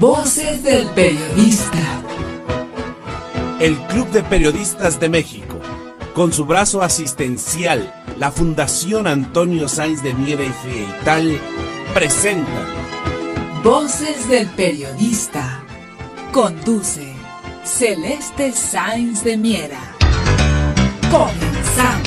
Voces del Periodista. El Club de Periodistas de México, con su brazo asistencial, la Fundación Antonio Sáenz de Miera y Frieital, presenta Voces del Periodista. Conduce Celeste Sáenz de Miera. Comenzamos.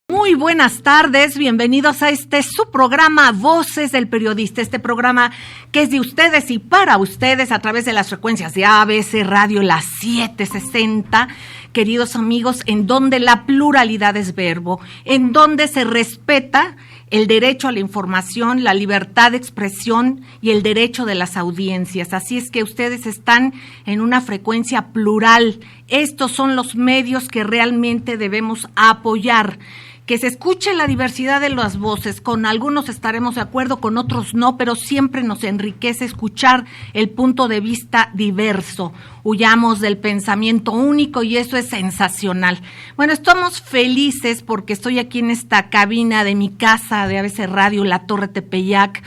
Muy buenas tardes, bienvenidos a su programa Voces del Periodista, este programa que es de ustedes y para ustedes a través de las frecuencias de ABC Radio, las 760, queridos amigos, en donde la pluralidad es verbo, en donde se respeta el derecho a la información, la libertad de expresión y el derecho de las audiencias. Así es que ustedes están en una frecuencia plural. Estos son los medios que realmente debemos apoyar. Que se escuche la diversidad de las voces, con algunos estaremos de acuerdo, con otros no, pero siempre nos enriquece escuchar el punto de vista diverso. Huyamos del pensamiento único y eso es sensacional. Bueno, estamos felices porque estoy aquí en esta cabina de mi casa de ABC Radio, La Torre Tepeyac,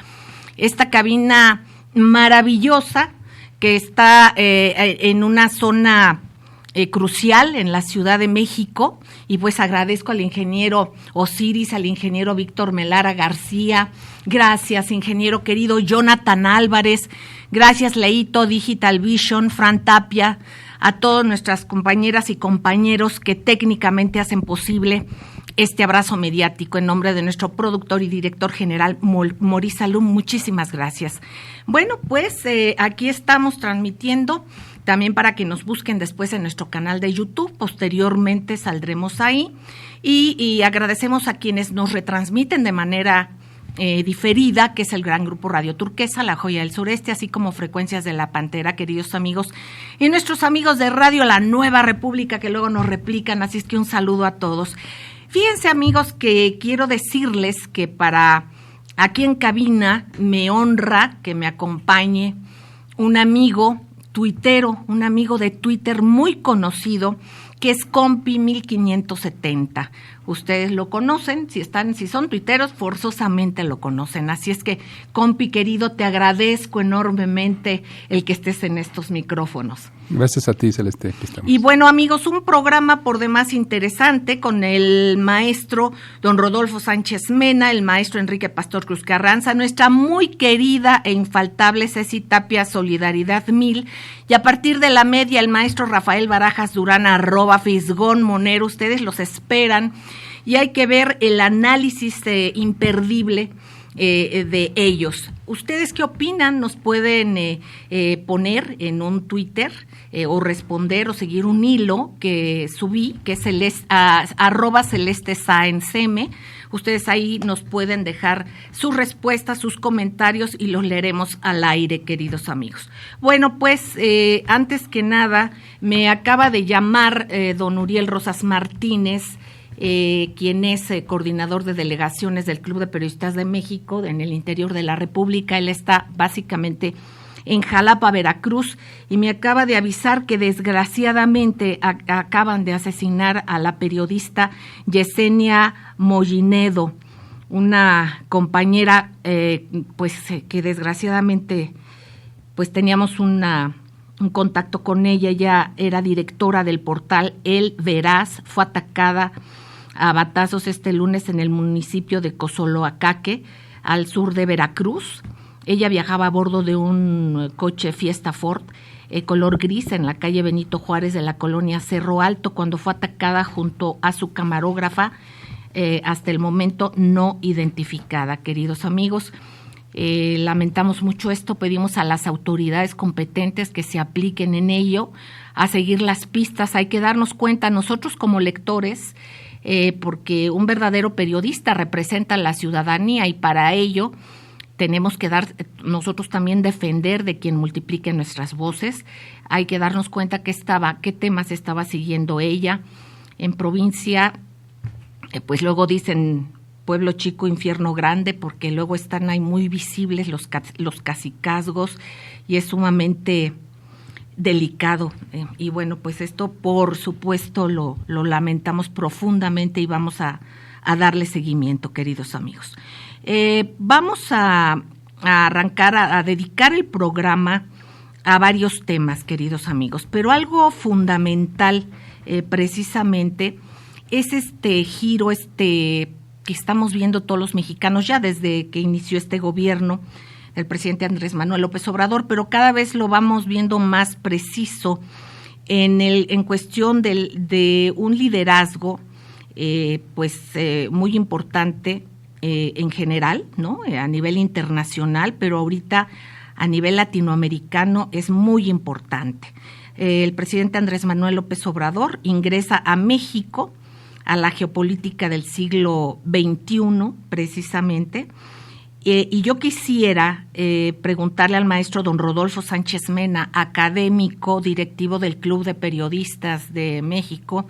esta cabina maravillosa que está en una zona crucial en la Ciudad de México, y pues agradezco al ingeniero Osiris, al ingeniero Víctor Melara García, gracias ingeniero querido Jonathan Álvarez, gracias Leito, Digital Vision, Fran Tapia, a todas nuestras compañeras y compañeros que técnicamente hacen posible este abrazo mediático. En nombre de nuestro productor y director general Maurice Salum, muchísimas gracias. Bueno, pues aquí estamos transmitiendo también para que nos busquen después en nuestro canal de YouTube, posteriormente saldremos ahí y agradecemos a quienes nos retransmiten de manera diferida, que es el gran grupo Radio Turquesa, La Joya del Sureste, así como Frecuencias de la Pantera, queridos amigos, y nuestros amigos de Radio La Nueva República que luego nos replican, así es que un saludo a todos. Fíjense amigos que quiero decirles que para aquí en cabina me honra que me acompañe un amigo tuitero, un amigo de Twitter muy conocido, que es Compi1570. Ustedes lo conocen, si son tuiteros, forzosamente lo conocen. Así es que, Compi querido, te agradezco enormemente el que estés en estos micrófonos. Gracias a ti, Celeste, aquí estamos. Y bueno, amigos, un programa por demás interesante con el maestro don Rodolfo Sánchez Mena, el maestro Enrique Pastor Cruz Carranza, nuestra muy querida e infaltable Ceci Tapia Solidaridad 1000, y a partir de la media el maestro Rafael Barajas Durán, @Fisgón Monero. Ustedes los esperan y hay que ver el análisis imperdible de ellos. ¿Ustedes qué opinan? Nos pueden poner en un Twitter o responder o seguir un hilo que subí, que es @CelesteSaenzM. Ustedes ahí nos pueden dejar sus respuestas, sus comentarios y los leeremos al aire, queridos amigos. Bueno, pues antes que nada me acaba de llamar don Uriel Rosas Martínez, quien es coordinador de delegaciones del Club de Periodistas de México en el interior de la República. Él está básicamente en Jalapa, Veracruz, y me acaba de avisar que desgraciadamente acaban de asesinar a la periodista Yesenia Mollinedo, una compañera que desgraciadamente pues teníamos un contacto con ella. Ella era directora del portal El Veraz, fue atacada a batazos este lunes en el municipio de Cozoloacaque, al sur de Veracruz. Ella viajaba a bordo de un coche Fiesta Ford color gris en la calle Benito Juárez de la colonia Cerro Alto cuando fue atacada junto a su camarógrafa, hasta el momento no identificada. Queridos amigos, lamentamos mucho esto, pedimos a las autoridades competentes que se apliquen en ello, a seguir las pistas. Hay que darnos cuenta nosotros como lectores, porque un verdadero periodista representa a la ciudadanía y para ello tenemos que nosotros también defender de quien multiplique nuestras voces. Hay que darnos cuenta qué temas estaba siguiendo ella. En provincia, pues luego dicen pueblo chico, infierno grande, porque luego están ahí muy visibles los cacicazgos y es sumamente delicado. Y bueno, pues esto por supuesto lo lamentamos profundamente y vamos a darle seguimiento, queridos amigos. Vamos a a arrancar a dedicar el programa a varios temas, queridos amigos, pero algo fundamental precisamente es este giro, que estamos viendo todos los mexicanos ya desde que inició este gobierno del presidente Andrés Manuel López Obrador, pero cada vez lo vamos viendo más preciso en cuestión de un liderazgo muy importante en general, ¿no? A nivel internacional, pero ahorita a nivel latinoamericano es muy importante. El presidente Andrés Manuel López Obrador ingresa a México a la geopolítica del siglo XXI, precisamente, y yo quisiera preguntarle al maestro don Rodolfo Sánchez Mena, académico, directivo del Club de Periodistas de México,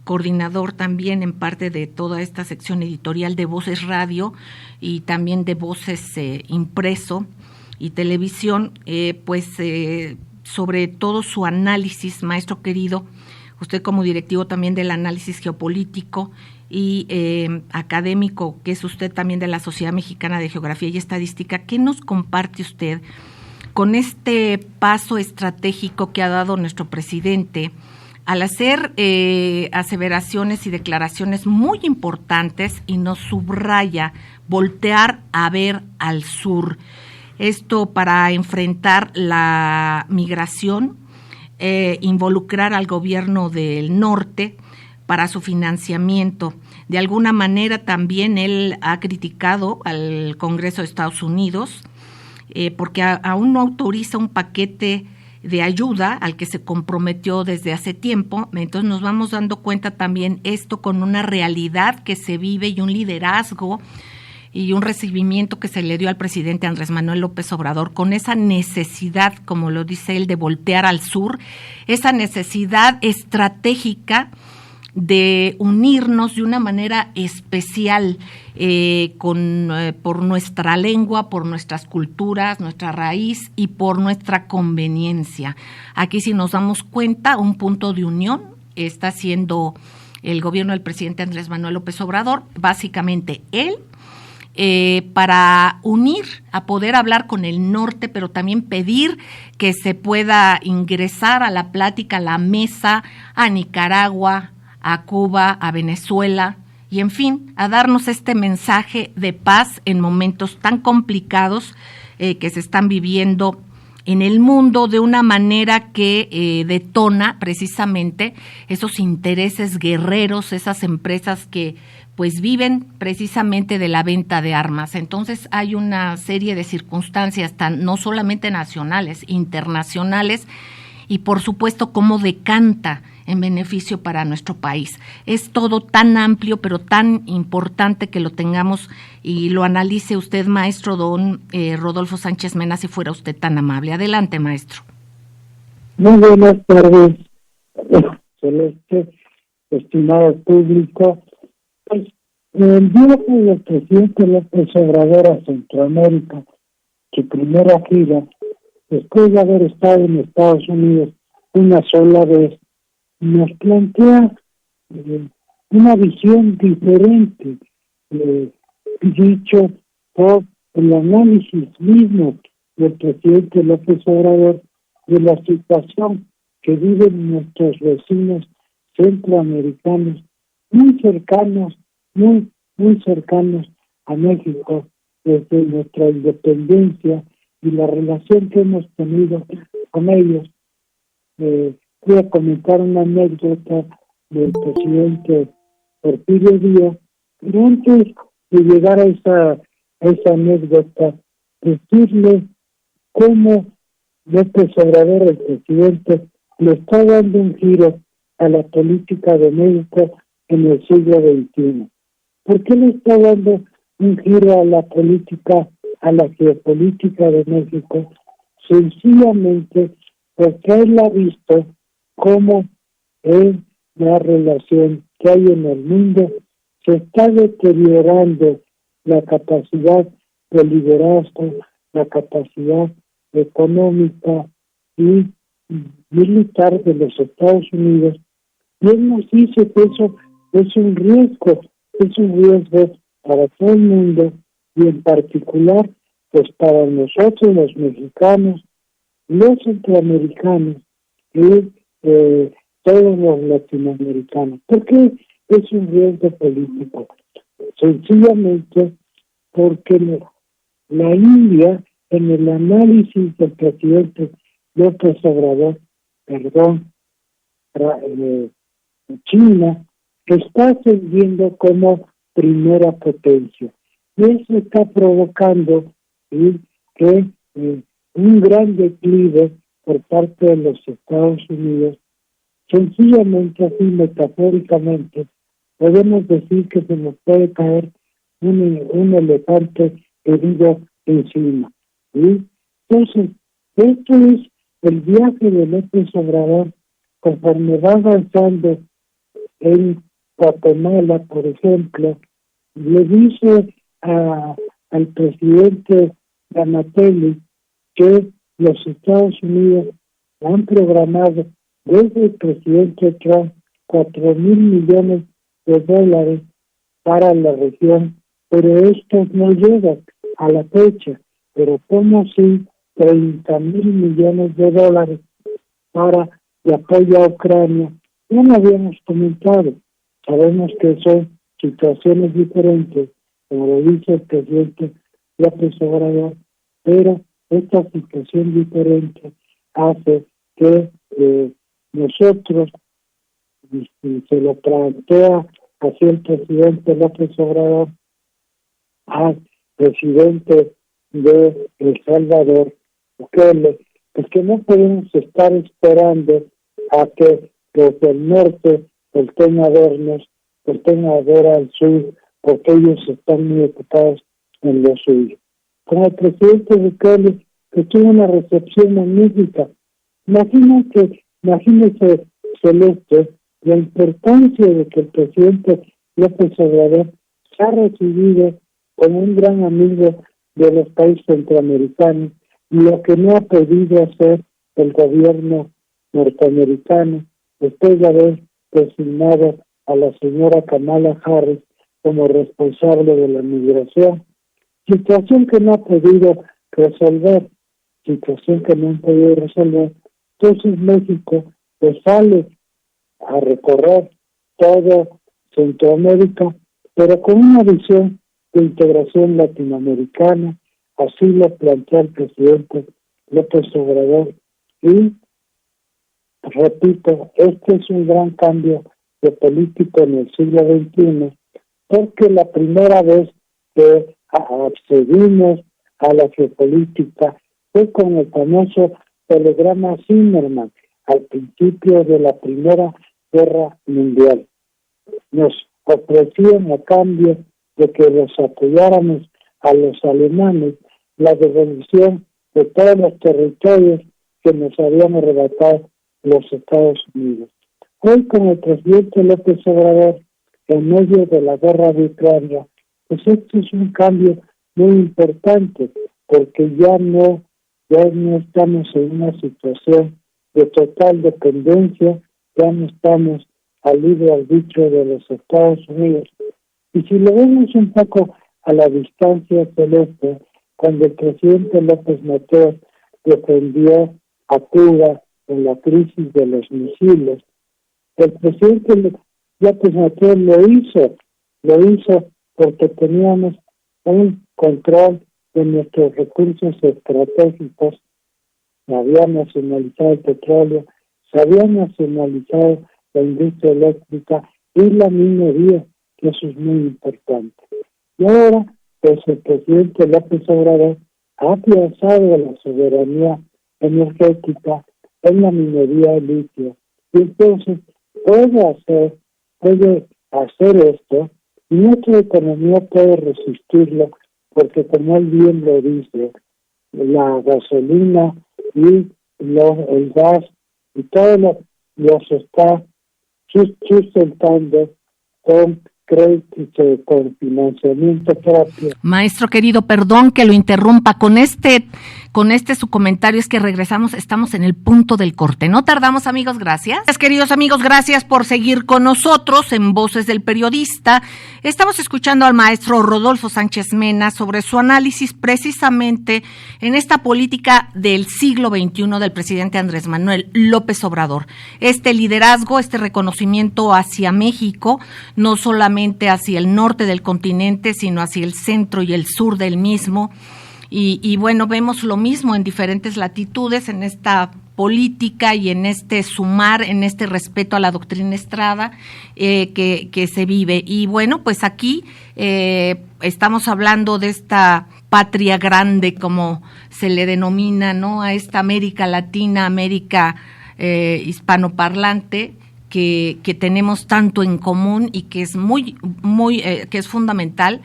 coordinador también en parte de toda esta sección editorial de Voces Radio y también de Voces Impreso y Televisión, sobre todo su análisis, maestro querido, usted como directivo también del análisis geopolítico y académico, que es usted también de la Sociedad Mexicana de Geografía y Estadística, ¿qué nos comparte usted con este paso estratégico que ha dado nuestro presidente al hacer aseveraciones y declaraciones muy importantes y nos subraya voltear a ver al sur? Esto para enfrentar la migración, involucrar al gobierno del norte para su financiamiento. De alguna manera también él ha criticado al Congreso de Estados Unidos porque aún no autoriza un paquete de ayuda al que se comprometió desde hace tiempo. Entonces nos vamos dando cuenta también esto con una realidad que se vive y un liderazgo y un recibimiento que se le dio al presidente Andrés Manuel López Obrador con esa necesidad, como lo dice él, de voltear al sur, esa necesidad estratégica de unirnos de una manera especial por nuestra lengua, por nuestras culturas, nuestra raíz y por nuestra conveniencia. Aquí, si nos damos cuenta, un punto de unión está siendo el gobierno del presidente Andrés Manuel López Obrador, básicamente él, para unir, a poder hablar con el norte, pero también pedir que se pueda ingresar a la plática, a la mesa, a Nicaragua, a Cuba, a Venezuela, y en fin, a darnos este mensaje de paz en momentos tan complicados que se están viviendo en el mundo, de una manera que detona precisamente esos intereses guerreros, esas empresas que pues viven precisamente de la venta de armas. Entonces hay una serie de circunstancias no solamente nacionales, internacionales, y por supuesto cómo decanta en beneficio para nuestro país. Es todo tan amplio, pero tan importante que lo tengamos y lo analice usted, maestro don Rodolfo Sánchez Mena, si fuera usted tan amable. Adelante, maestro. Muy buenas tardes, Celeste, estimado público. Pues, el viaje del presidente López Obrador a Centroamérica, su primera gira, después de haber estado en Estados Unidos una sola vez, nos plantea una visión diferente, dicho por el análisis mismo del presidente López Obrador de la situación que viven nuestros vecinos centroamericanos, muy cercanos a México desde nuestra independencia y la relación que hemos tenido con ellos. Voy a comentar una anécdota del presidente Porfirio Díaz, pero antes de llegar a esa anécdota, decirle cómo López Obrador, el presidente, le está dando un giro a la política de México en el siglo XXI. ¿Por qué le está dando un giro a la política, a la geopolítica de México? Sencillamente porque él ha visto cómo en la relación que hay en el mundo se está deteriorando la capacidad de liderazgo, la capacidad económica y militar de los Estados Unidos. Y él nos dice que eso es un riesgo para todo el mundo y en particular pues para nosotros los mexicanos, los centroamericanos y todos los latinoamericanos. ¿Por qué es un riesgo político? Sencillamente porque la India, en el análisis del presidente López Obrador, China está ascendiendo como primera potencia. Y eso está provocando que un gran declive por parte de los Estados Unidos. Sencillamente, así metafóricamente, podemos decir que se nos puede caer un elefante herido encima. ¿Sí? Entonces, esto es el viaje de López Obrador conforme va avanzando en Guatemala, por ejemplo. Le dice al presidente Donatelli que los Estados Unidos han programado desde el presidente Trump 4,000 millones de dólares para la región, pero estos no llegan a la fecha, pero como si 30,000 millones de dólares para de apoyo a Ucrania. Ya lo habíamos comentado, sabemos que son situaciones diferentes, como lo dice el presidente López Obrador, pero esta situación diferente hace que nosotros, y se lo plantea así el presidente López Obrador al presidente de El Salvador, Bukele, pues que no podemos estar esperando a que desde el norte volteen a vernos, volteen a ver al sur, porque ellos están muy ocupados en lo suyo. Como el presidente Bukele, que tuvo una recepción magnífica. Imagínese, Celeste, la importancia de que el presidente López Obrador se ha recibido como un gran amigo de los países centroamericanos y lo que no ha podido hacer el gobierno norteamericano después de haber designado a la señora Kamala Harris como responsable de la migración. Situación que no ha podido resolver. Entonces México pues sale a recorrer todo Centroamérica, pero con una visión de integración latinoamericana, así lo plantea el presidente López Obrador. Y repito, este es un gran cambio de político en el siglo XXI, porque la primera vez que accedimos a la geopolítica fue con el famoso telegrama Zimmerman al principio de la Primera Guerra Mundial. Nos ofrecían a cambio de que los apoyáramos a los alemanes la devolución de todos los territorios que nos habían arrebatado los Estados Unidos. Hoy, con el presidente López Obrador, en medio de la guerra de Ucrania, pues esto es un cambio muy importante, porque ya no estamos en una situación de total dependencia, ya no estamos al libre arbitrio de los Estados Unidos. Y si lo vemos un poco a la distancia celeste, cuando el presidente López Mateos defendió a Cuba en la crisis de los misiles, el presidente López Mateos lo hizo porque teníamos un control de nuestros recursos estratégicos. Se había nacionalizado el petróleo, se había nacionalizado la industria eléctrica y la minería, que eso es muy importante. Y ahora, pues el presidente López Obrador ha afianzado la soberanía energética en la minería de litio. Y entonces puede hacer esto, y nuestra economía puede resistirlo, porque como él bien lo dice, la gasolina y el gas y todo los está sustentando con créditos, con financiamiento propio. Maestro querido, perdón que lo interrumpa, con este su comentario es que regresamos, estamos en el punto del corte. No tardamos, amigos, gracias. Queridos amigos, gracias por seguir con nosotros en Voces del Periodista. Estamos escuchando al maestro Rodolfo Sánchez Mena sobre su análisis precisamente en esta política del siglo XXI del presidente Andrés Manuel López Obrador. Este liderazgo, este reconocimiento hacia México, no solamente hacia el norte del continente, sino hacia el centro y el sur del mismo. Y bueno, vemos lo mismo en diferentes latitudes en esta política y en este sumar, en este respeto a la doctrina Estrada que se vive. Y bueno, pues aquí estamos hablando de esta patria grande, como se le denomina, ¿no? A esta América Latina, América hispanoparlante, que tenemos tanto en común y que es que es fundamental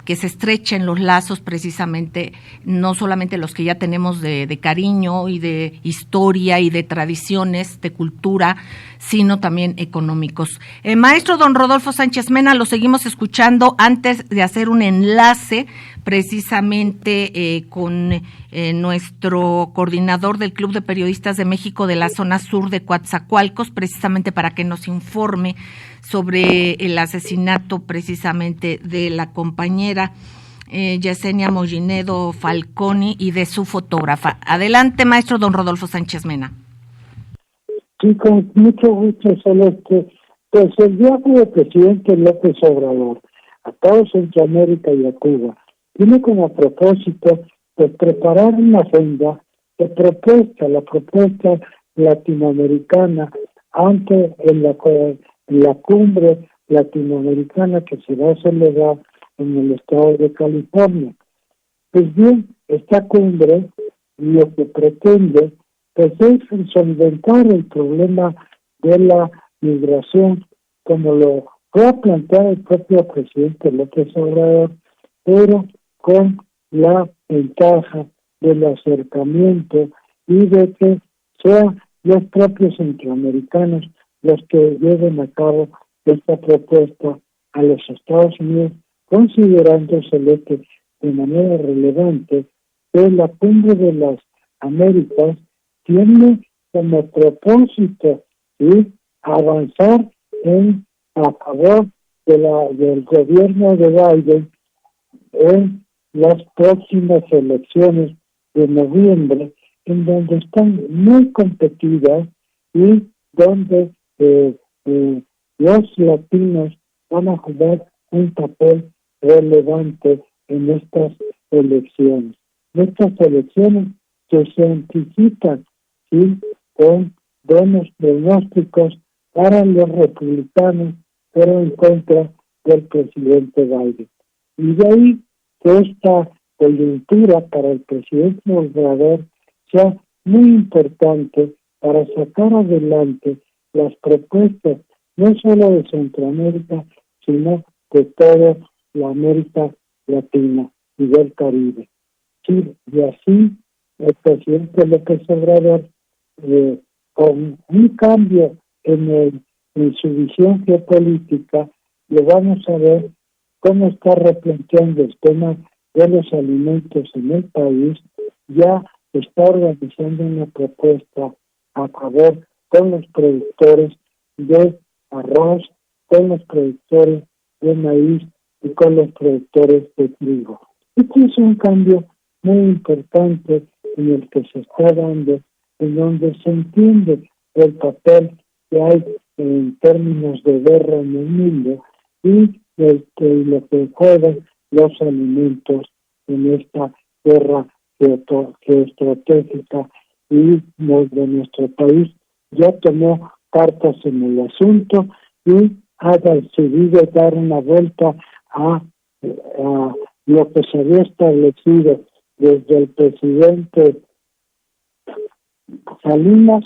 que se estrechen los lazos precisamente, no solamente los que ya tenemos de cariño y de historia y de tradiciones, de cultura, sino también económicos. Maestro don Rodolfo Sánchez Mena, lo seguimos escuchando antes de hacer un enlace precisamente con nuestro coordinador del Club de Periodistas de México de la zona sur de Coatzacoalcos, precisamente para que nos informe sobre el asesinato precisamente de la compañera Yesenia Mollinedo Falconi y de su fotógrafa. Adelante, maestro don Rodolfo Sánchez Mena. Sí, con mucho gusto, Celeste. Pues el viaje del presidente López Obrador a toda Centroamérica y a Cuba tiene como propósito de preparar una agenda de propuesta, la propuesta latinoamericana ante la cumbre latinoamericana que se va a celebrar en el estado de California. Pues bien, esta cumbre lo que pretende pues es solventar el problema de la migración, como lo fue a plantear el propio presidente López Obrador, pero con la ventaja del acercamiento y de que sean los propios centroamericanos los que lleven a cabo esta propuesta a los Estados Unidos, considerándose de manera relevante que la cumbre de las Américas tiene como propósito avanzar a favor del gobierno de Biden en las próximas elecciones de noviembre, en donde están muy competidas y donde los latinos van a jugar un papel relevante en estas elecciones. Estas elecciones que se anticipan con buenos pronósticos para los republicanos, pero en contra del presidente Biden. Y de ahí que esta coyuntura para el presidente Obrador sea muy importante para sacar adelante las propuestas no solo de Centroamérica, sino de toda la América Latina y del Caribe. Sí, y así el presidente López Obrador, con un cambio en su visión geopolítica, le vamos a ver cómo está replanteando el tema de los alimentos en el país. Ya está organizando una propuesta a favor con los productores de arroz, con los productores de maíz y con los productores de trigo. Este es un cambio muy importante en el que se está dando, en donde se entiende el papel que hay en términos de guerra en el mundo y lo que juegan los alimentos en esta guerra geoestratégica, y de nuestro país ya tomó cartas en el asunto y ha decidido dar una vuelta a lo que se había establecido desde el presidente Salinas,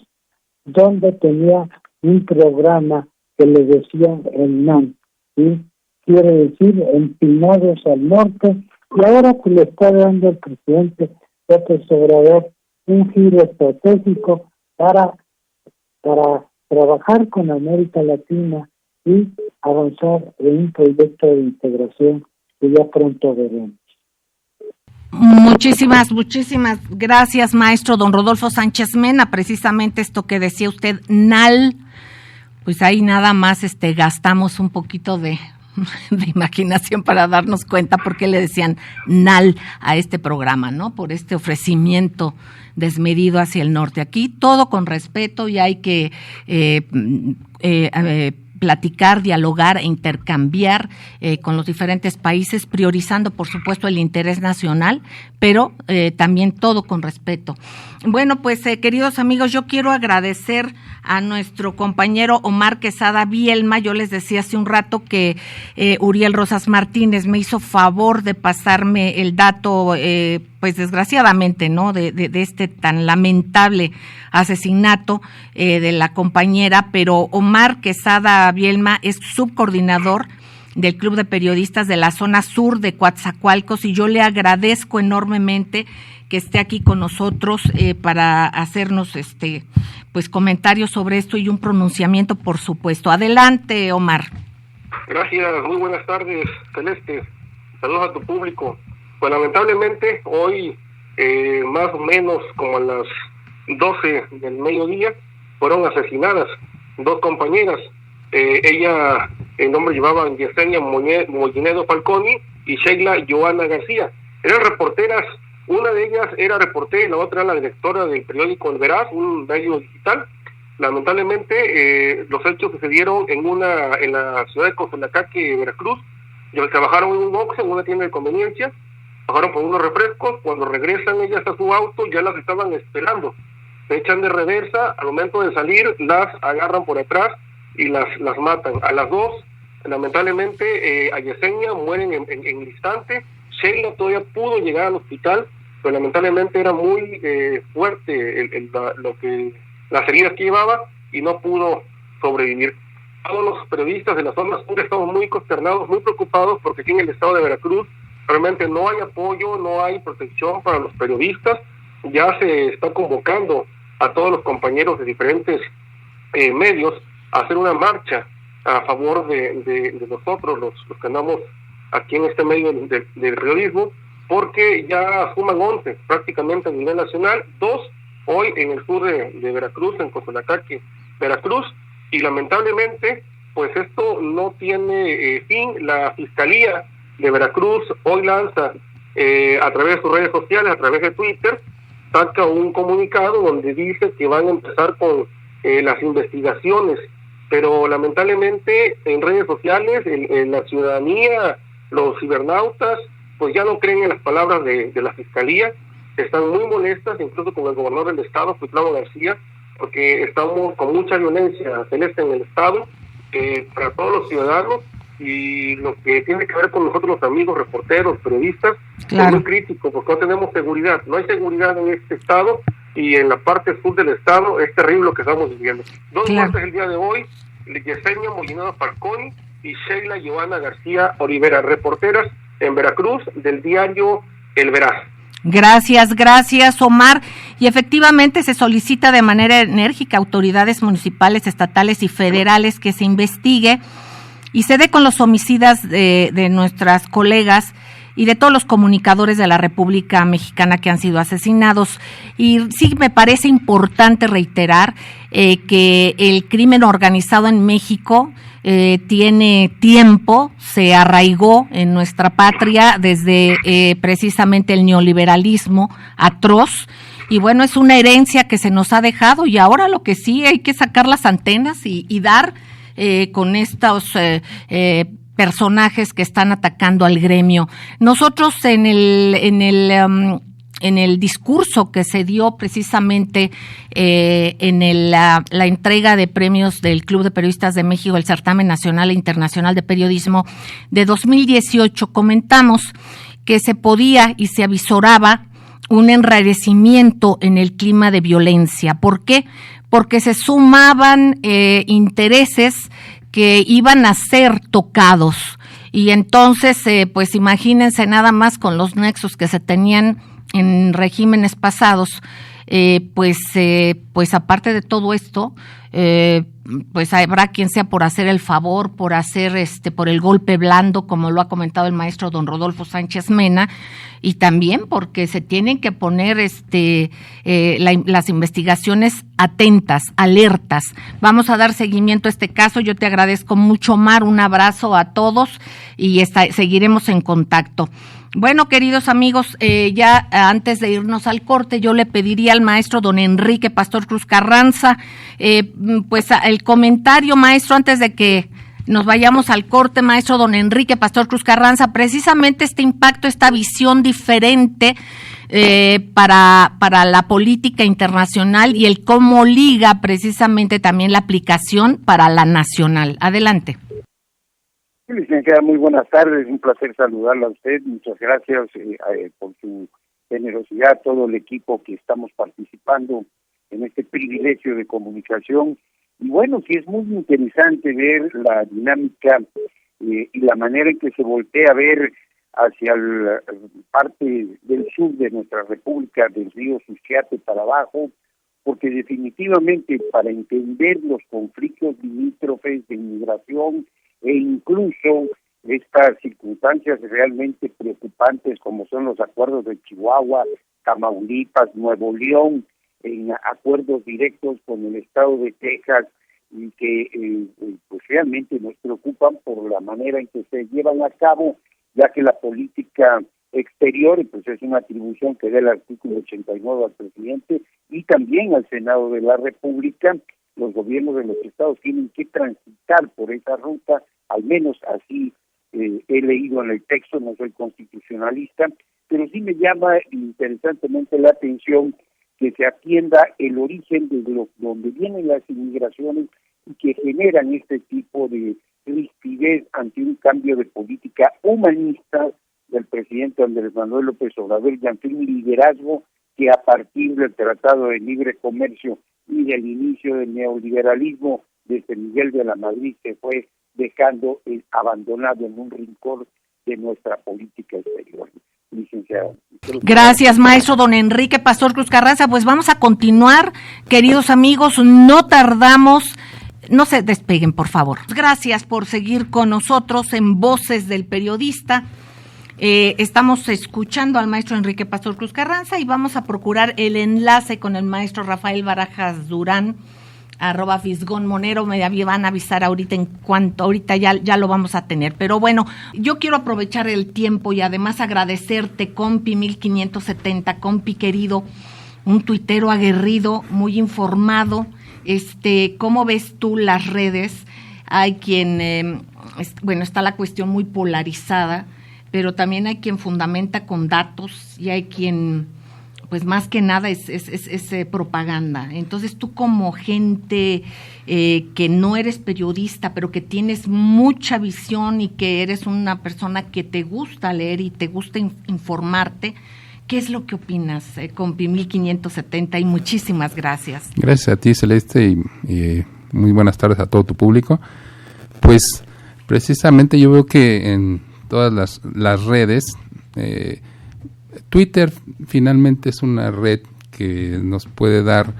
donde tenía un programa que le decían el NAN, ¿sí? Quiere decir empinados al norte, y ahora que le está dando el presidente López Obrador un giro estratégico para trabajar con América Latina y avanzar en un proyecto de integración que ya pronto veremos. Muchísimas gracias, maestro don Rodolfo Sánchez Mena. Precisamente esto que decía usted, NAL, pues ahí nada más gastamos un poquito de de imaginación para darnos cuenta por qué le decían NAL a este programa, ¿no? Por este ofrecimiento desmedido hacia el norte. Aquí todo con respeto y hay que platicar, dialogar e intercambiar con los diferentes países, priorizando, por supuesto, el interés nacional, pero también todo con respeto. Bueno, pues, queridos amigos, yo quiero agradecer a nuestro compañero Omar Quesada Bielma. Yo les decía hace un rato que Uriel Rosas Martínez me hizo favor de pasarme el dato, pues desgraciadamente, ¿no?, de este tan lamentable asesinato de la compañera, pero Omar Quesada Bielma es subcoordinador del Club de Periodistas de la zona sur de Coatzacoalcos y yo le agradezco enormemente que esté aquí con nosotros para hacernos pues comentarios sobre esto y un pronunciamiento, por supuesto. Adelante, Omar. Gracias, muy buenas tardes, Celeste. Saludos a tu público. Pues lamentablemente hoy, más o menos como a las 12 del mediodía, fueron asesinadas dos compañeras. Ella, el nombre llevaba Yesenia Mollinedo Falconi y Sheila Joana García. Eran reporteras, una de ellas era reportera y la otra era la directora del periódico El Veraz, un medio digital. Lamentablemente, los hechos sucedieron en la ciudad de Cozonacaque, Veracruz. Trabajaron en un box, en una tienda de conveniencia, bajaron por unos refrescos. Cuando regresan ellas a su auto, ya las estaban esperando. Se echan de reversa, al momento de salir, las agarran por atrás y las matan. A las dos, lamentablemente, a Yesenia mueren en el instante. Sheila todavía pudo llegar al hospital, pero lamentablemente era muy fuerte las heridas que llevaba y no pudo sobrevivir. Todos los periodistas de la zona sur estamos muy consternados, muy preocupados, porque aquí en el estado de Veracruz realmente no hay apoyo, no hay protección para los periodistas. Ya se está convocando a todos los compañeros de diferentes medios a hacer una marcha a favor de nosotros, los que andamos aquí en este medio del periodismo, porque ya suman 11 prácticamente a nivel nacional, 2 hoy en el sur de Veracruz, en Cozonacaque, Veracruz, y lamentablemente pues esto no tiene fin. La Fiscalía de Veracruz hoy lanza a través de sus redes sociales, a través de Twitter, saca un comunicado donde dice que van a empezar con las investigaciones, pero lamentablemente en redes sociales en la ciudadanía, los cibernautas, pues ya no creen en las palabras de la Fiscalía, están muy molestas, incluso con el gobernador del estado, Cuitlavo García, porque estamos con mucha violencia, Celeste, en el estado, para todos los ciudadanos, y lo que tiene que ver con nosotros los amigos reporteros, periodistas, claro, es muy crítico, porque no tenemos seguridad, no hay seguridad en este estado, y en la parte sur del estado es terrible lo que estamos viviendo. Dos muertes el día de hoy, Yesenia Mollinedo Falconi y Sheila Joana García Olivera, reporteras en Veracruz del diario El Veraz. Gracias, Omar. Y efectivamente se solicita de manera enérgica a autoridades municipales, estatales y federales que se investigue y se dé con los homicidas de nuestras colegas y de todos los comunicadores de la República Mexicana que han sido asesinados. Y sí me parece importante reiterar que el crimen organizado en México tiene tiempo, se arraigó en nuestra patria desde precisamente el neoliberalismo atroz, y bueno, es una herencia que se nos ha dejado, y ahora lo que sí hay que sacar las antenas y dar con estos personajes que están atacando al gremio. Nosotros en el discurso que se dio precisamente en la entrega de premios del Club de Periodistas de México, el Certamen Nacional e Internacional de Periodismo de 2018, comentamos que se podía y se avisoraba un enrarecimiento en el clima de violencia. ¿Por qué? Porque se sumaban intereses que iban a ser tocados, y entonces pues imagínense nada más con los nexos que se tenían en regímenes pasados, pues aparte de todo esto, pues habrá quien sea por hacer el favor, por hacer por el golpe blando, como lo ha comentado el maestro don Rodolfo Sánchez Mena, y también porque se tienen que poner las investigaciones atentas, alertas. Vamos a dar seguimiento a este caso. Yo te agradezco mucho, Omar, un abrazo a todos y seguiremos en contacto. Bueno, queridos amigos, ya antes de irnos al corte, yo le pediría al maestro don Enrique Pastor Cruz Carranza, pues el comentario, maestro, antes de que nos vayamos al corte, maestro don Enrique Pastor Cruz Carranza, precisamente este impacto, esta visión diferente para la política internacional y el cómo liga precisamente también la aplicación para la nacional. Adelante. Licenciada, muy buenas tardes, un placer saludarla a usted, muchas gracias por su generosidad, todo el equipo que estamos participando en este privilegio de comunicación. Y bueno, sí es muy interesante ver la dinámica y la manera en que se voltea a ver hacia la parte del sur de nuestra república, del río Suchiate para abajo, porque definitivamente para entender los conflictos limítrofes de inmigración e incluso estas circunstancias realmente preocupantes como son los acuerdos de Chihuahua, Tamaulipas, Nuevo León, en acuerdos directos con el estado de Texas y que pues realmente nos preocupan por la manera en que se llevan a cabo, ya que la política exterior pues es una atribución que da el artículo 89 al presidente y también al Senado de la República. Los gobiernos de los estados tienen que transitar por esa ruta, al menos así he leído en el texto, no soy constitucionalista, pero sí me llama interesantemente la atención que se atienda el origen de donde vienen las inmigraciones y que generan este tipo de rispidez ante un cambio de política humanista del presidente Andrés Manuel López Obrador y ante un liderazgo que a partir del Tratado de Libre Comercio y del inicio del neoliberalismo desde Miguel de la Madrid se fue dejando abandonado en un rincón de nuestra política exterior. Licenciado. Gracias, maestro don Enrique Pastor Cruz Carranza. Pues vamos a continuar, queridos amigos, no tardamos, no se despeguen, por favor. Gracias por seguir con nosotros en Voces del Periodista. Estamos escuchando al maestro Enrique Pastor Cruz Carranza y vamos a procurar el enlace con el maestro Rafael Barajas Durán, @Fisgón Monero. Me van a avisar ahorita ya lo vamos a tener. Pero bueno, yo quiero aprovechar el tiempo y además agradecerte, compi 1570, compi querido, un tuitero aguerrido, muy informado. ¿Cómo ves tú las redes? Hay quien, está la cuestión muy polarizada, pero también hay quien fundamenta con datos y hay quien, pues más que nada es propaganda. Entonces tú como gente que no eres periodista, pero que tienes mucha visión y que eres una persona que te gusta leer y te gusta informarte, ¿qué es lo que opinas, compi 1570? Y muchísimas gracias. Gracias a ti, Celeste, y muy buenas tardes a todo tu público. Pues precisamente yo veo que en todas las redes, Twitter finalmente es una red que nos puede dar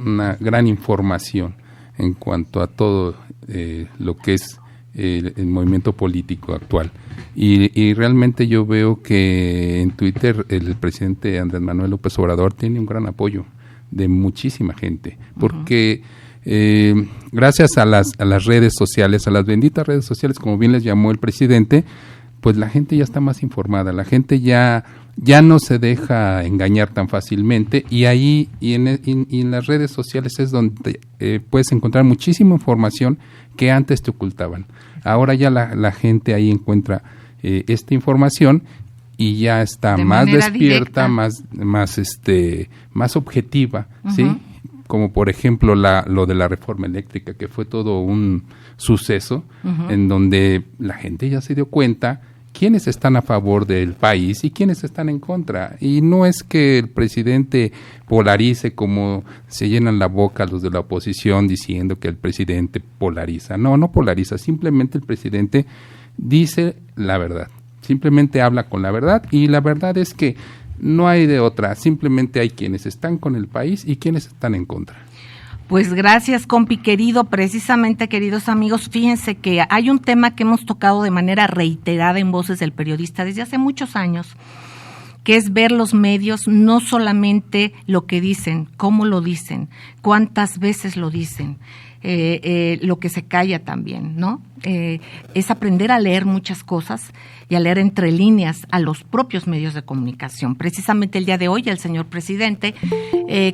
una gran información en cuanto a todo lo que es el movimiento político actual. Y realmente yo veo que en Twitter el presidente Andrés Manuel López Obrador tiene un gran apoyo de muchísima gente, porque gracias a las redes sociales, a las benditas redes sociales, como bien les llamó el presidente, pues la gente ya está más informada, la gente ya no se deja engañar tan fácilmente, y ahí y en las redes sociales es donde puedes encontrar muchísima información que antes te ocultaban. Ahora ya la gente ahí encuentra esta información y ya está más despierta, más objetiva, ¿sí? Como por ejemplo lo de la reforma eléctrica, que fue todo un suceso en donde la gente ya se dio cuenta quiénes están a favor del país y quiénes están en contra. Y no es que el presidente polarice como se llenan la boca los de la oposición diciendo que el presidente polariza. No polariza, simplemente el presidente dice la verdad, simplemente habla con la verdad, y la verdad es que no hay de otra, simplemente hay quienes están con el país y quienes están en contra. Pues gracias, compi querido. Precisamente, queridos amigos, fíjense que hay un tema que hemos tocado de manera reiterada en Voces del Periodista desde hace muchos años, que es ver los medios, no solamente lo que dicen, cómo lo dicen, cuántas veces lo dicen, lo que se calla también, ¿no? Es aprender a leer muchas cosas y a leer entre líneas a los propios medios de comunicación. Precisamente el día de hoy el señor presidente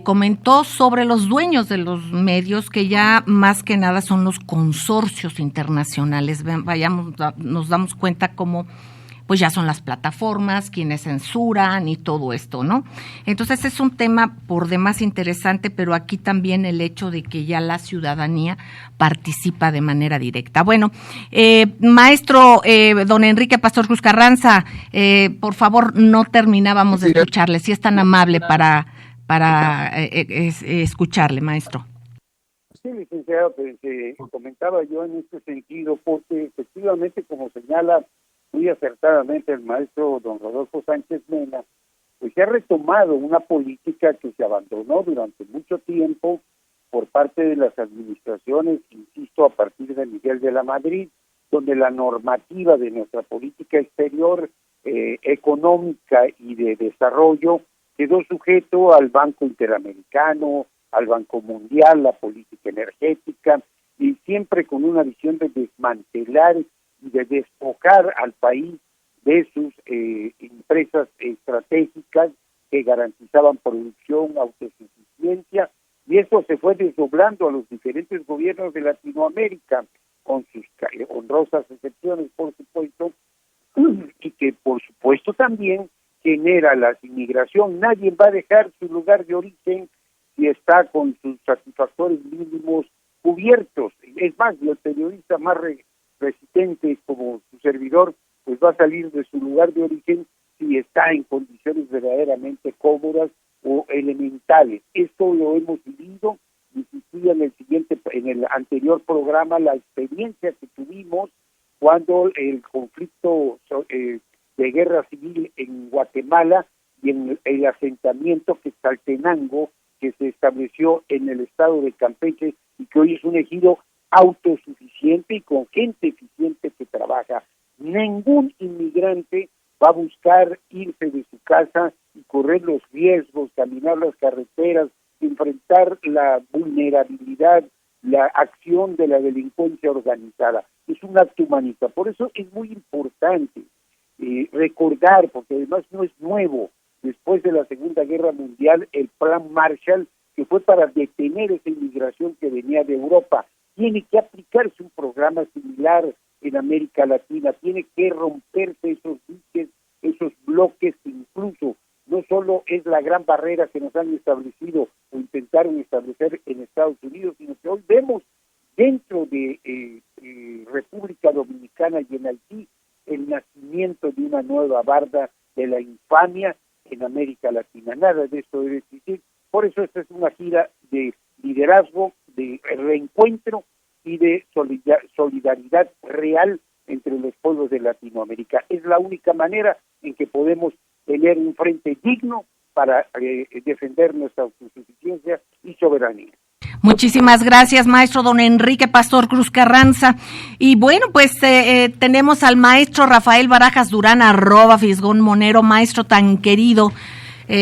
comentó sobre los dueños de los medios, que ya más que nada son los consorcios internacionales. Nos damos cuenta cómo pues ya son las plataformas quienes censuran y todo esto, ¿no? Entonces es un tema por demás interesante, pero aquí también el hecho de que ya la ciudadanía participa de manera directa. Bueno, maestro don Enrique Pastor Cruz Carranza, por favor, no terminábamos de escucharle, si es tan amable para escucharle, maestro. Sí, licenciado, pues comentaba yo en este sentido, porque efectivamente, como señala muy acertadamente el maestro don Rodolfo Sánchez Mena, pues se ha retomado una política que se abandonó durante mucho tiempo por parte de las administraciones, insisto, a partir de Miguel de la Madrid, donde la normativa de nuestra política exterior, económica y de desarrollo quedó sujeto al Banco Interamericano, al Banco Mundial, la política energética, y siempre con una visión de desmantelar y de despojar al país de sus empresas estratégicas que garantizaban producción, autosuficiencia, y eso se fue desdoblando a los diferentes gobiernos de Latinoamérica, con sus honrosas excepciones, por supuesto, y que por supuesto también genera la inmigración. Nadie va a dejar su lugar de origen si está con sus satisfactores mínimos cubiertos. Es más, el periodista más resistente como su servidor, pues va a salir de su lugar de origen si está en condiciones verdaderamente cómodas o elementales. Esto lo hemos vivido, insistía en el anterior programa, la experiencia que tuvimos cuando el conflicto de guerra civil en Guatemala y en el asentamiento Quetzaltenango que se estableció en el estado de Campeche y que hoy es un ejido autosuficiente y con gente eficiente que trabaja. Ningún inmigrante va a buscar irse de su casa y correr los riesgos, caminar las carreteras, enfrentar la vulnerabilidad, la acción de la delincuencia organizada. Es un acto humanista. Por eso es muy importante recordar, porque además no es nuevo, después de la Segunda Guerra Mundial, el Plan Marshall, que fue para detener esa inmigración que venía de Europa. Tiene que aplicarse un programa similar en América Latina, tiene que romperse esos diques, esos bloques que incluso no solo es la gran barrera que nos han establecido o intentaron establecer en Estados Unidos, sino que hoy vemos dentro de República Dominicana y en Haití el nacimiento de una nueva barda de la infamia en América Latina. Nada de esto debe existir. Por eso esta es una gira de liderazgo, de reencuentro y de solidaridad real entre los pueblos de Latinoamérica. Es la única manera en que podemos tener un frente digno para defender nuestra autosuficiencia y soberanía. Muchísimas gracias, maestro don Enrique Pastor Cruz Carranza. Y bueno, pues tenemos al maestro Rafael Barajas Durán, @Fisgón Monero, maestro tan querido,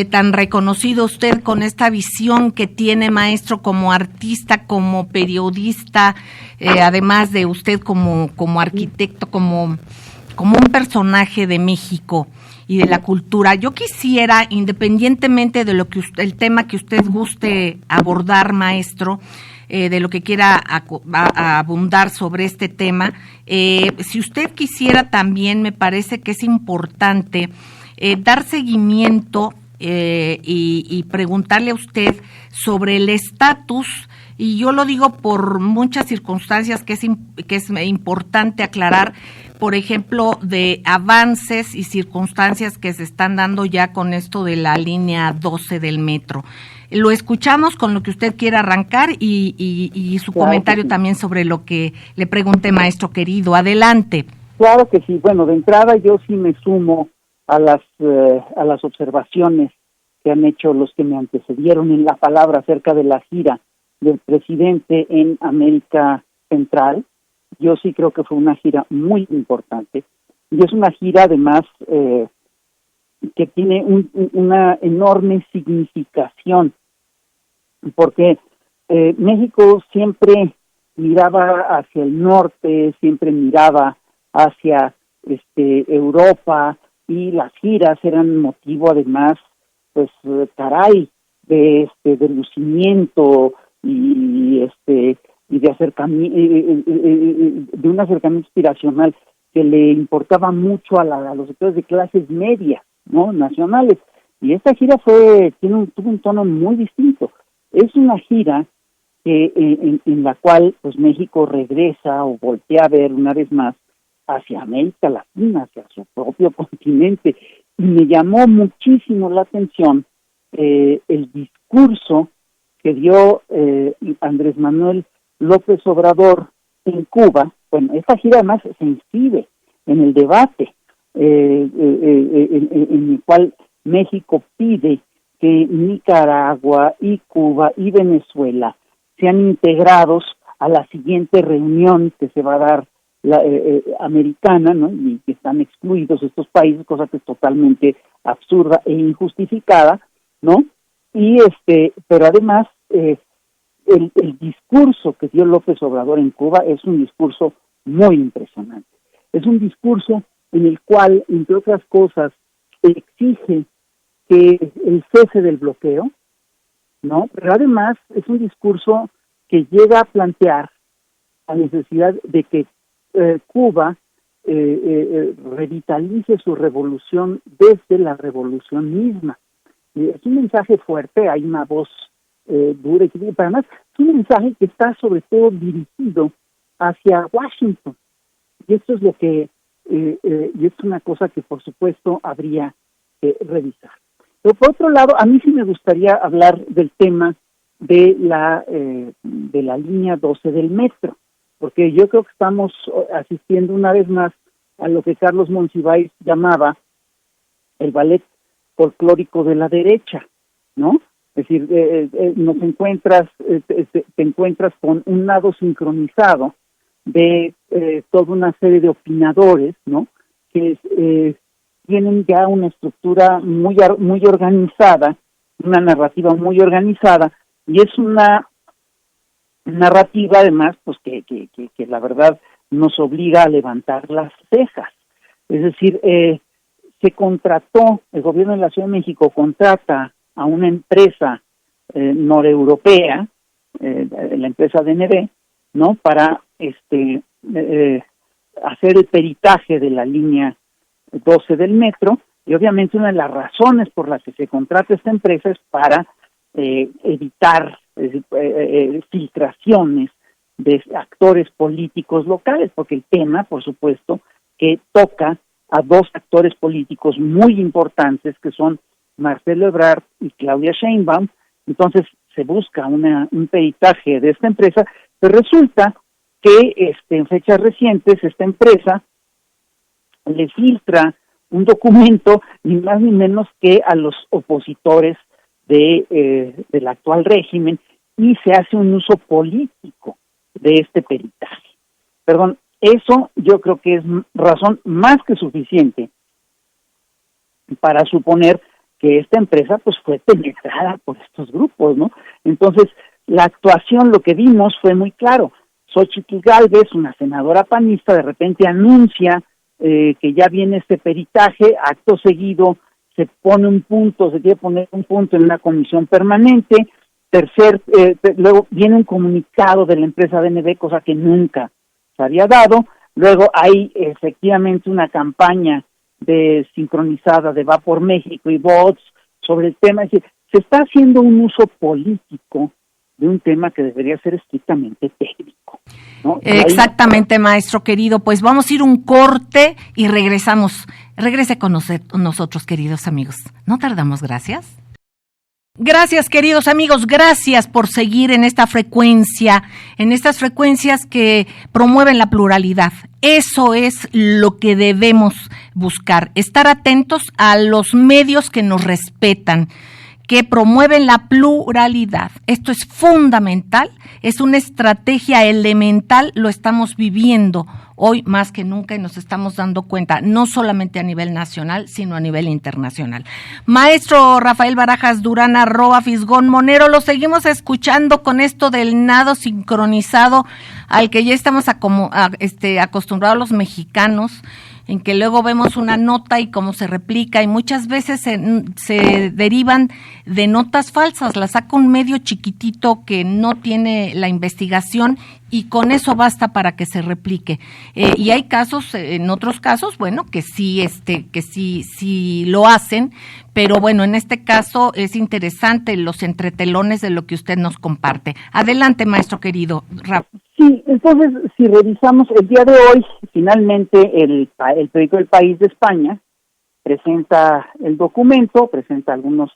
tan reconocido usted con esta visión que tiene, maestro, como artista, como periodista, además de usted como arquitecto, como un personaje de México y de la cultura. Yo quisiera, independientemente de lo que el tema que usted guste abordar, maestro, de lo que quiera abundar sobre este tema, si usted quisiera también, me parece que es importante dar seguimiento y preguntarle a usted sobre el estatus, y yo lo digo por muchas circunstancias que es importante aclarar, por ejemplo, de avances y circunstancias que se están dando ya con esto de la línea 12 del metro. Lo escuchamos con lo que usted quiera arrancar y su comentario también sobre lo que le pregunté, maestro querido. Adelante. Claro que sí. Bueno, de entrada yo sí me sumo a las observaciones que han hecho los que me antecedieron en la palabra acerca de la gira del presidente en América Central. Yo sí creo que fue una gira muy importante y es una gira además que tiene una enorme significación, porque México siempre miraba hacia el norte, siempre miraba hacia Europa, y las giras eran motivo además, pues caray, de lucimiento y de acercamiento, de un acercamiento inspiracional que le importaba mucho a los sectores de clases medias, ¿no?, nacionales. Y esta gira tuvo un tono muy distinto. Es una gira que en la cual pues México regresa o voltea a ver una vez más hacia América Latina, hacia su propio continente, y me llamó muchísimo la atención el discurso que dio Andrés Manuel López Obrador en Cuba. Bueno, esta gira además se inscribe en el debate en el cual México pide que Nicaragua y Cuba y Venezuela sean integrados a la siguiente reunión que se va a dar americana, ¿no?, y que están excluidos estos países, cosa que es totalmente absurda e injustificada, ¿no? Y pero además el discurso que dio López Obrador en Cuba es un discurso muy impresionante. Es un discurso en el cual, entre otras cosas, exige que el cese del bloqueo, ¿no? Pero además es un discurso que llega a plantear la necesidad de que Cuba revitalice su revolución desde la revolución misma. Es un mensaje fuerte, hay una voz dura, pero además es un mensaje que está sobre todo dirigido hacia Washington. Y esto es lo que, y es una cosa que por supuesto habría que revisar. Pero por otro lado, a mí sí me gustaría hablar del tema de la línea 12 del metro, porque yo creo que estamos asistiendo una vez más a lo que Carlos Monsiváis llamaba el ballet folclórico de la derecha, ¿no? Es decir, te encuentras con un lado sincronizado de toda una serie de opinadores, ¿no?, que tienen ya una estructura muy organizada, una narrativa muy organizada, y es una narrativa además pues que la verdad nos obliga a levantar las cejas. Es decir, el gobierno de la Ciudad de México contrata a una empresa noreuropea, la empresa DNB, ¿no?, para hacer el peritaje de la línea 12 del metro, y obviamente una de las razones por las que se contrata esta empresa es para evitar filtraciones de actores políticos locales, porque el tema, por supuesto, que toca a dos actores políticos muy importantes que son Marcelo Ebrard y Claudia Sheinbaum. Entonces se busca un peritaje de esta empresa, pero resulta que en fechas recientes esta empresa le filtra un documento ni más ni menos que a los opositores del actual régimen, y se hace un uso político de este peritaje. Perdón, eso yo creo que es razón más que suficiente para suponer que esta empresa pues fue penetrada por estos grupos, ¿no? Entonces, la actuación, lo que vimos fue muy claro. Xóchitl Gálvez, una senadora panista, de repente anuncia que ya viene este peritaje, acto seguido se quiere poner un punto en una comisión permanente, luego viene un comunicado de la empresa DNB, cosa que nunca se había dado, luego hay efectivamente una campaña sincronizada de Va por México y bots sobre el tema, es decir, se está haciendo un uso político de un tema que debería ser estrictamente técnico, ¿no? Exactamente, maestro querido. Pues vamos a ir un corte y regresamos. Regrese con nosotros, queridos amigos. No tardamos, gracias. Gracias, queridos amigos, gracias por seguir en esta frecuencia, en estas frecuencias que promueven la pluralidad. Eso es lo que debemos buscar, estar atentos a los medios que nos respetan, que promueven la pluralidad. Esto es fundamental, es una estrategia elemental, lo estamos viviendo hoy más que nunca y nos estamos dando cuenta, no solamente a nivel nacional, sino a nivel internacional. Maestro Rafael Barajas Durán, @Fisgón Monero, lo seguimos escuchando con esto del nado sincronizado al que ya estamos acostumbrados los mexicanos, en que luego vemos una nota y cómo se replica, y muchas veces se derivan de notas falsas, la saca un medio chiquitito que no tiene la investigación y con eso basta para que se replique. Y hay casos, en otros casos, bueno, que sí lo hacen, pero bueno, en este caso es interesante los entretelones de lo que usted nos comparte. Adelante, maestro querido. Sí, entonces, si revisamos el día de hoy, finalmente el periódico El País de España presenta el documento, presenta algunos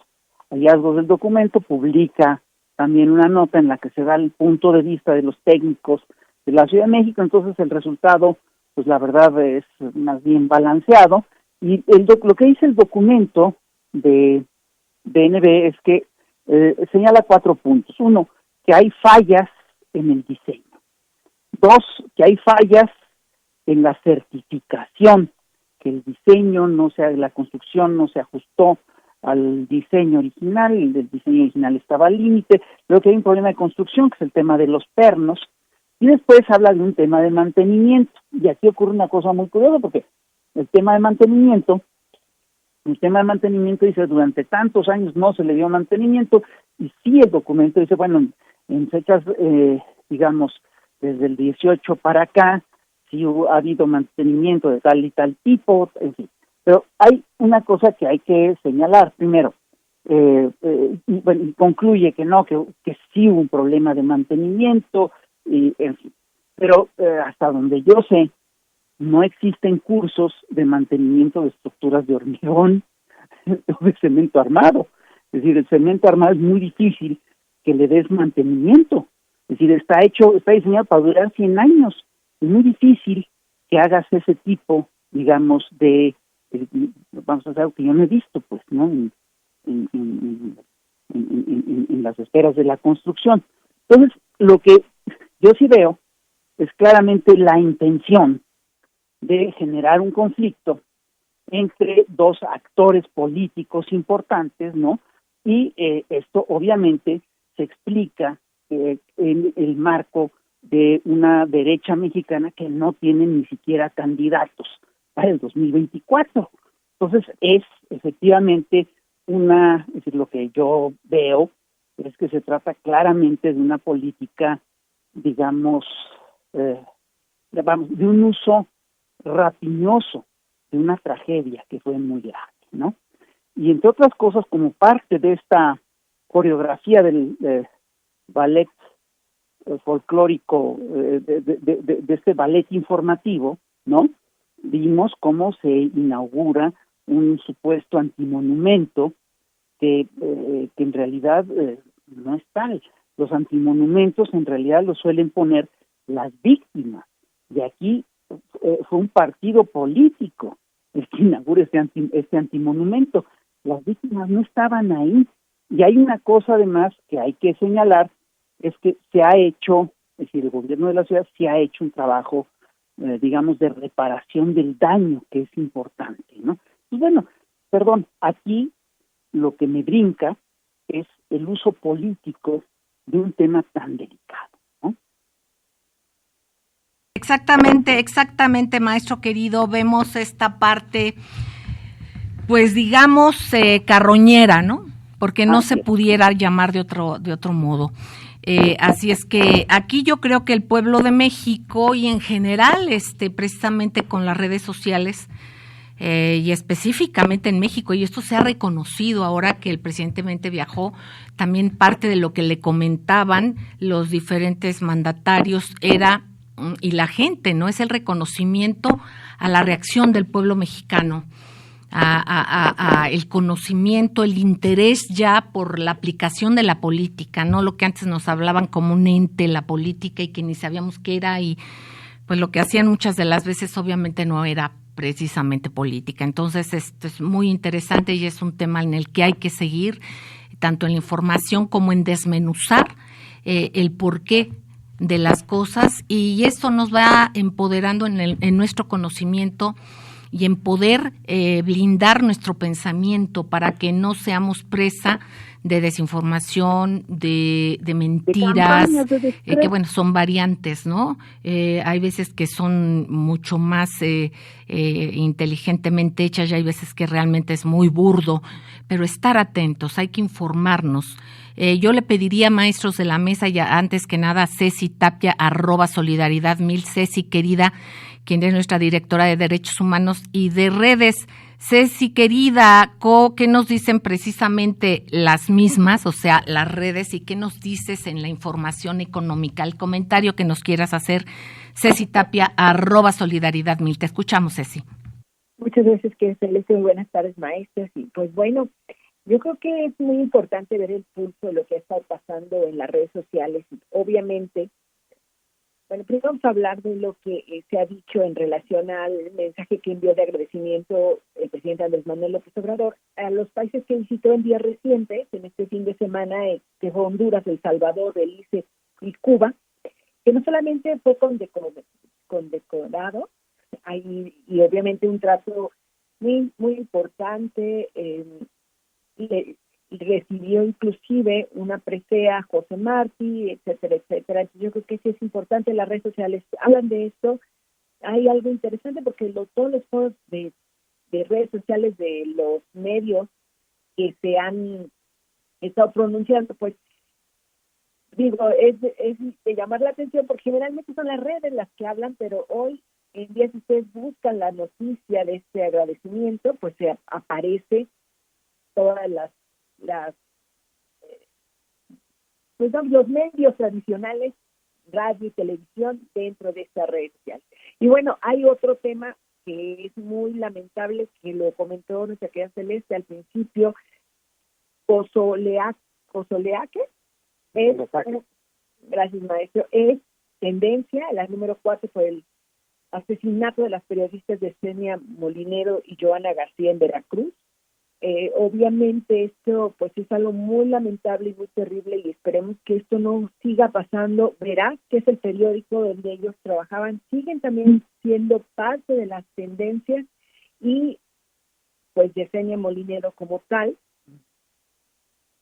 hallazgos del documento, publica también una nota en la que se da el punto de vista de los técnicos de la Ciudad de México. Entonces el resultado, pues la verdad es más bien balanceado, y lo que dice el documento de BNB es que señala 4 puntos. 1, que hay fallas en el diseño. 2, que hay fallas en la certificación, que el diseño la construcción no se ajustó al diseño original, el diseño original estaba al límite. Luego que hay un problema de construcción, que es el tema de los pernos, y después habla de un tema de mantenimiento. Y aquí ocurre una cosa muy curiosa, porque el tema de mantenimiento dice, durante tantos años no se le dio mantenimiento, y sí el documento dice, bueno, en fechas, digamos, desde el 18 para acá, sí ha habido mantenimiento de tal y tal tipo, en fin. Pero hay una cosa que hay que señalar primero, y concluye que no, que sí hubo un problema de mantenimiento, y en fin. Pero hasta donde yo sé, no existen cursos de mantenimiento de estructuras de hormigón o de cemento armado. Es decir, el cemento armado es muy difícil que le des mantenimiento. Es decir, está diseñado para durar 100 años. Es muy difícil que hagas ese tipo, digamos, vamos a hacer algo que yo no he visto, pues, ¿no? En las esferas de la construcción. Entonces, lo que yo sí veo es claramente la intención de generar un conflicto entre dos actores políticos importantes, ¿no? Y esto obviamente se explica en el marco de una derecha mexicana que no tiene ni siquiera candidatos para el 2024. Entonces es efectivamente es decir, lo que yo veo es que se trata claramente de una política, digamos, de un uso rapiñoso de una tragedia que fue muy grave, ¿no? Y entre otras cosas, como parte de esta coreografía del ballet folclórico, de este ballet informativo, ¿no? Vimos cómo se inaugura un supuesto antimonumento que en realidad no es tal. Los antimonumentos en realidad los suelen poner las víctimas. De aquí fue un partido político el que inaugura este antimonumento. Las víctimas no estaban ahí. Y hay una cosa además que hay que señalar, es que se ha hecho, es decir, el gobierno de la ciudad sí ha hecho un trabajo, digamos, de reparación del daño, que es importante, ¿no? Pues bueno, aquí lo que me brinca es el uso político de un tema tan delicado, ¿no? Exactamente, maestro querido, vemos esta parte, pues digamos, carroñera, ¿no? Porque no se pudiera llamar de otro modo. Así es que aquí yo creo que el pueblo de México y en general, precisamente con las redes sociales y específicamente en México, y esto se ha reconocido ahora que el presidente viajó, también parte de lo que le comentaban los diferentes mandatarios era, y la gente, ¿no? Es el reconocimiento a la reacción del pueblo mexicano, a el conocimiento, el interés ya por la aplicación de la política, no lo que antes nos hablaban como un ente, la política, y que ni sabíamos qué era, y pues lo que hacían muchas de las veces obviamente no era precisamente política. Entonces esto es muy interesante y es un tema en el que hay que seguir tanto en la información como en desmenuzar el porqué de las cosas, y eso nos va empoderando en nuestro conocimiento y en poder blindar nuestro pensamiento para que no seamos presa de desinformación, de mentiras, que bueno, son variantes, ¿no? Hay veces que son mucho más inteligentemente hechas y hay veces que realmente es muy burdo, pero estar atentos, hay que informarnos. Yo le pediría, maestros de la mesa, ya antes que nada, a Ceci Tapia, @solidaridad1000, Ceci querida, quien es nuestra directora de Derechos Humanos y de Redes. Ceci querida, ¿qué nos dicen precisamente las mismas, o sea, las redes, y qué nos dices en la información económica? El comentario que nos quieras hacer, Ceci Tapia, @solidaridad1000. Te escuchamos, Ceci. Muchas gracias, que Celeste, muy buenas tardes, maestras. Y pues bueno, yo creo que es muy importante ver el pulso de lo que ha estado pasando en las redes sociales. Obviamente, bueno, primero vamos a hablar de lo que se ha dicho en relación al mensaje que envió de agradecimiento el presidente Andrés Manuel López Obrador a los países que visitó en días recientes, en este fin de semana, que fue Honduras, El Salvador, Belice y Cuba, que no solamente fue condecorado, y obviamente un trato muy, muy importante, recibió inclusive una presea a José Martí, etcétera, etcétera. Entonces, yo creo que sí es importante, las redes sociales hablan de esto. Hay algo interesante porque todos los foros de redes sociales de los medios que se han estado pronunciando, pues digo, es de llamar la atención, porque generalmente son las redes las que hablan, pero hoy en día, si ustedes buscan la noticia de este agradecimiento, pues se aparece todas pues los medios tradicionales, radio y televisión, dentro de esta red social. Y bueno, hay otro tema que es muy lamentable, que lo comentó nuestra querida Celeste al principio. Cozoleaque es, gracias maestro, es tendencia, la número 4 fue el asesinato de las periodistas Yesenia Molinero y Joana García en Veracruz. Obviamente esto pues es algo muy lamentable y muy terrible, y esperemos que esto no siga pasando. Verás, que es el periódico donde ellos trabajaban, siguen también siendo parte de las tendencias, y pues Yesenia Molinero como tal,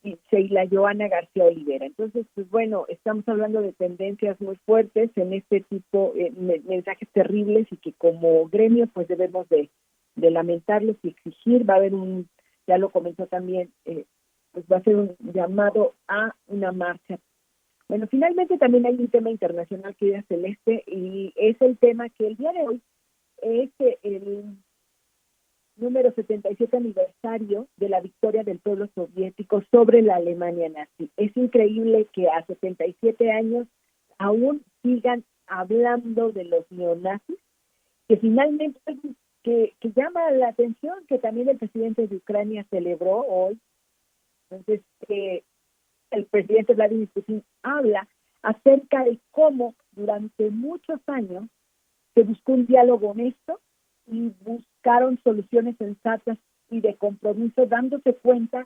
y Sheila Joana García Olivera. Entonces, pues bueno, estamos hablando de tendencias muy fuertes en este tipo de mensajes terribles, y que como gremio pues debemos de lamentarlos y exigir. Va a haber ya lo comentó también, pues va a ser un llamado a una marcha. Bueno, finalmente también hay un tema internacional, que es Celeste, y es el tema que el día de hoy es el número 77 aniversario de la victoria del pueblo soviético sobre la Alemania nazi. Es increíble que a 77 años aún sigan hablando de los neonazis, que finalmente que llama la atención, que también el presidente de Ucrania celebró hoy. Entonces, el presidente Vladimir Putin habla acerca de cómo durante muchos años se buscó un diálogo honesto y buscaron soluciones sensatas y de compromiso, dándose cuenta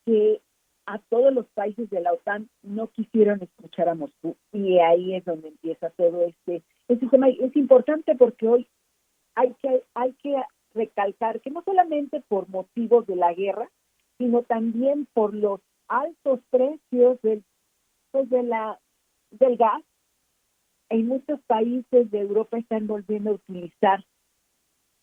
que a todos los países de la OTAN no quisieron escuchar a Moscú, y ahí es donde empieza todo este tema. Es importante porque hoy hay que recalcar que no solamente por motivos de la guerra, sino también por los altos precios del gas, en muchos países de Europa están volviendo a utilizar,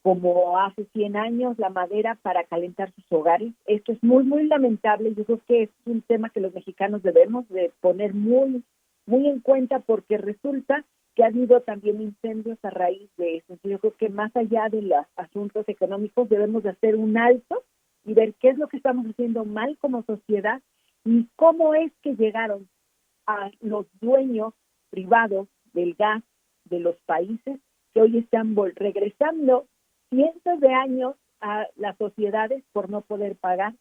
como hace 100 años, la madera para calentar sus hogares. Esto es muy, muy lamentable. Yo creo que es un tema que los mexicanos debemos de poner muy, muy en cuenta, porque resulta que ha habido también incendios a raíz de eso. Entonces, yo creo que más allá de los asuntos económicos, debemos de hacer un alto y ver qué es lo que estamos haciendo mal como sociedad, y cómo es que llegaron a los dueños privados del gas de los países, que hoy están regresando cientos de años a las sociedades por no poder pagar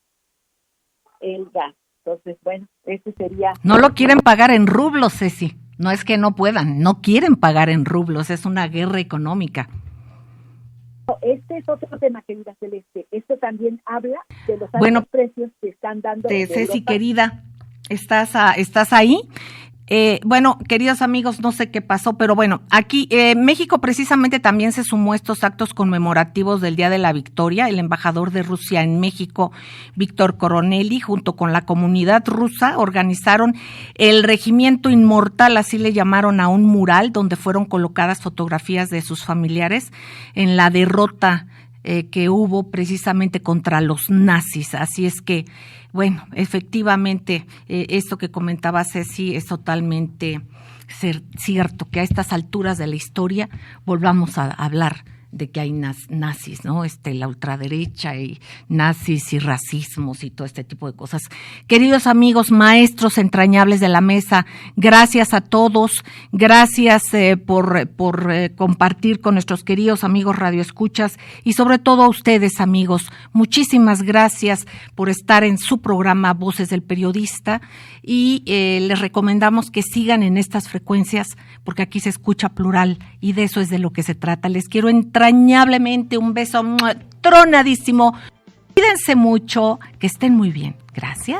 el gas. Entonces, bueno, ese sería... No lo quieren pagar en rublos, Ceci. No es que no puedan, no quieren pagar en rublos, es una guerra económica. Este es otro tema, querida Celeste. Esto también habla de los altos precios que están dando. Ceci, querida, ¿estás ahí? Bueno, queridos amigos, no sé qué pasó, pero bueno, aquí México precisamente también se sumó a estos actos conmemorativos del Día de la Victoria. El embajador de Rusia en México, Víctor Coronelli, junto con la comunidad rusa, organizaron el Regimiento Inmortal, así le llamaron a un mural donde fueron colocadas fotografías de sus familiares en la derrota que hubo precisamente contra los nazis. Así es que, bueno, efectivamente, esto que comentaba Ceci es totalmente cierto, que a estas alturas de la historia volvamos a hablar de que hay nazis, ¿no? La ultraderecha y nazis y racismos y todo este tipo de cosas. Queridos amigos, maestros entrañables de la mesa, gracias a todos, gracias por compartir con nuestros queridos amigos radioescuchas y sobre todo a ustedes, amigos, muchísimas gracias por estar en su programa Voces del Periodista y les recomendamos que sigan en estas frecuencias porque aquí se escucha plural y de eso es de lo que se trata. Les quiero entrañablemente un beso tronadísimo. Cuídense mucho, que estén muy bien. Gracias.